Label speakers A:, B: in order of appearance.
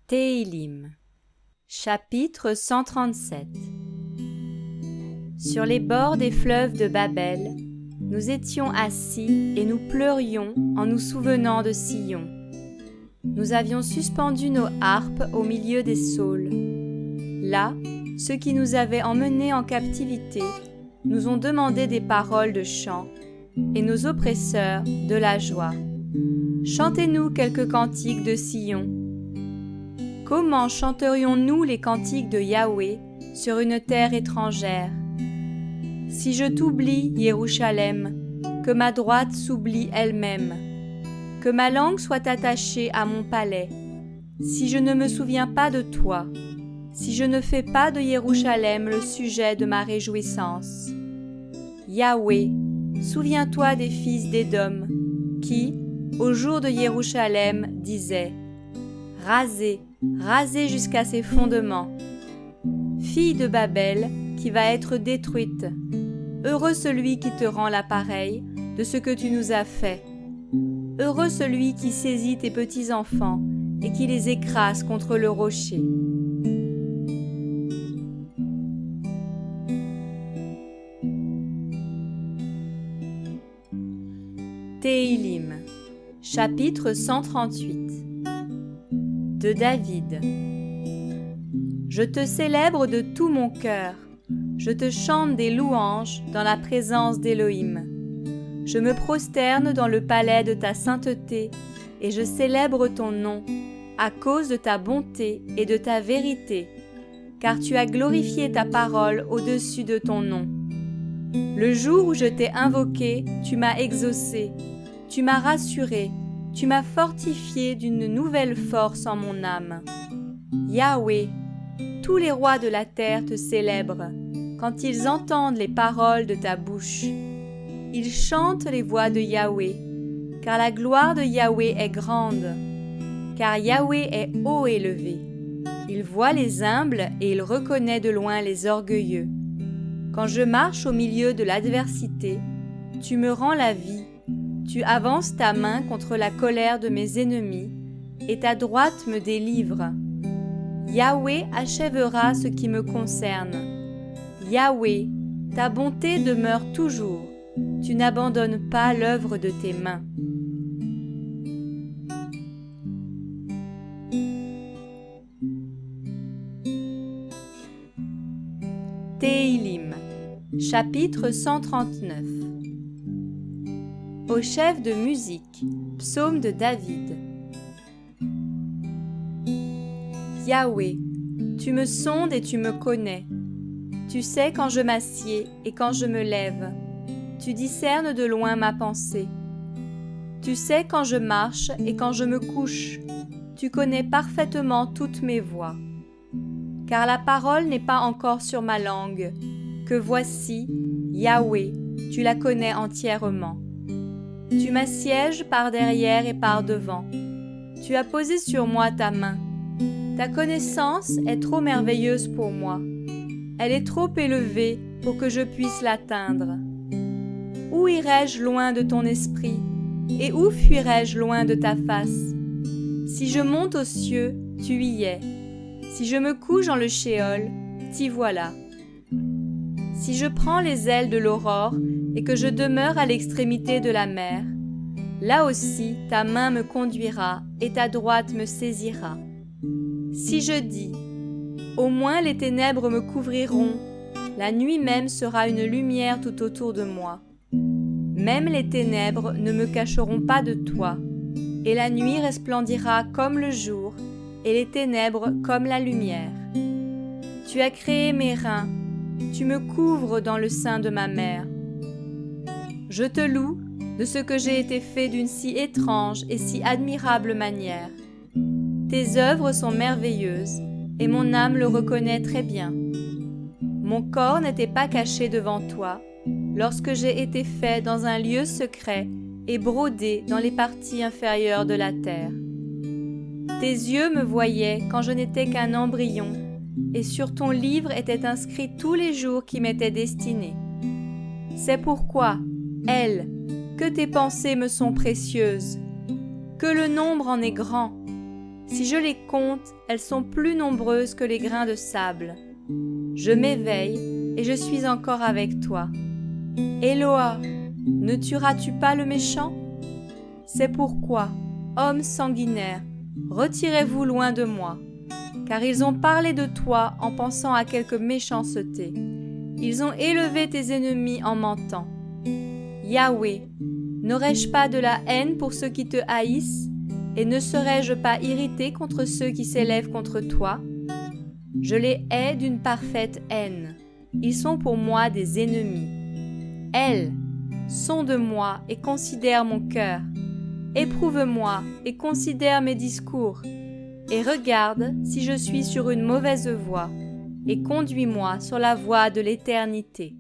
A: Téhilim, chapitre 137. Sur les bords des fleuves de Babel, nous étions assis et nous pleurions en nous souvenant de Sion. Nous avions suspendu nos harpes au milieu des saules. Là, ceux qui nous avaient emmenés en captivité nous ont demandé des paroles de chant, et nos oppresseurs de la joie. Chantez-nous quelques cantiques de Sion. Comment chanterions-nous les cantiques de Yahweh sur une terre étrangère? Si je t'oublie, Yerushalem, que ma droite s'oublie elle-même, que ma langue soit attachée à mon palais, si je ne me souviens pas de toi, si je ne fais pas de Yerushalem le sujet de ma réjouissance. Yahweh, souviens-toi des fils d'Édom, qui, au jour de Yerushalem, disaient « Rasez, rasez jusqu'à ses fondements. Fille de Babel, qui va être détruite, heureux celui qui te rend l'appareil de ce que tu nous as fait. Heureux celui qui saisit tes petits-enfants et qui les écrase contre le rocher. » Téhilim, chapitre 138. De David. Je te célèbre de tout mon cœur, je te chante des louanges dans la présence d'Élohim. Je me prosterne dans le palais de ta sainteté et je célèbre ton nom à cause de ta bonté et de ta vérité, car tu as glorifié ta parole au-dessus de ton nom. Le jour où je t'ai invoqué, tu m'as exaucé, tu m'as rassuré, tu m'as fortifié d'une nouvelle force en mon âme. Yahweh, tous les rois de la terre te célèbrent quand ils entendent les paroles de ta bouche. Ils chantent les voix de Yahweh, car la gloire de Yahweh est grande, car Yahweh est haut élevé. Il voit les humbles et il reconnaît de loin les orgueilleux. Quand je marche au milieu de l'adversité, tu me rends la vie. Tu avances ta main contre la colère de mes ennemis, et ta droite me délivre. Yahweh achèvera ce qui me concerne. Yahweh, ta bonté demeure toujours. Tu n'abandonnes pas l'œuvre de tes mains. Téhilim, chapitre 139. Au chef de musique, psaume de David. Yahweh, tu me sondes et tu me connais. Tu sais quand je m'assieds et quand je me lève. Tu discernes de loin ma pensée. Tu sais quand je marche et quand je me couche. Tu connais parfaitement toutes mes voies. Car la parole n'est pas encore sur ma langue, que voici, Yahweh, tu la connais entièrement. Tu m'assièges par derrière et par devant. Tu as posé sur moi ta main. Ta connaissance est trop merveilleuse pour moi. Elle est trop élevée pour que je puisse l'atteindre. Où irai-je loin de ton esprit? Et où fuirai-je loin de ta face? Si je monte aux cieux, tu y es. Si je me couche dans le shéol, t'y voilà. Si je prends les ailes de l'aurore et que je demeure à l'extrémité de la mer, là aussi ta main me conduira et ta droite me saisira. Si je dis, au moins les ténèbres me couvriront, la nuit même sera une lumière tout autour de moi. Même les ténèbres ne me cacheront pas de toi, et la nuit resplendira comme le jour, et les ténèbres comme la lumière. Tu as créé mes reins, tu me couvres dans le sein de ma mère. Je te loue de ce que j'ai été fait d'une si étrange et si admirable manière. Tes œuvres sont merveilleuses, et mon âme le reconnaît très bien. Mon corps n'était pas caché devant toi, lorsque j'ai été fait dans un lieu secret et brodé dans les parties inférieures de la terre. Tes yeux me voyaient quand je n'étais qu'un embryon, et sur ton livre étaient inscrits tous les jours qui m'étaient destinés. C'est pourquoi, elle, que tes pensées me sont précieuses, que le nombre en est grand. Si je les compte, elles sont plus nombreuses que les grains de sable. Je m'éveille et je suis encore avec toi. Éloa, ne tueras-tu pas le méchant? C'est pourquoi, hommes sanguinaires, retirez-vous loin de moi, car ils ont parlé de toi en pensant à quelque méchanceté. Ils ont élevé tes ennemis en mentant. Yahweh, n'aurais-je pas de la haine pour ceux qui te haïssent, et ne serais-je pas irrité contre ceux qui s'élèvent contre toi? Je les hais d'une parfaite haine. Ils sont pour moi des ennemis. Elles, sonde-moi et considère mon cœur. Éprouve-moi et considère mes discours. Et regarde si je suis sur une mauvaise voie, et conduis-moi sur la voie de l'éternité.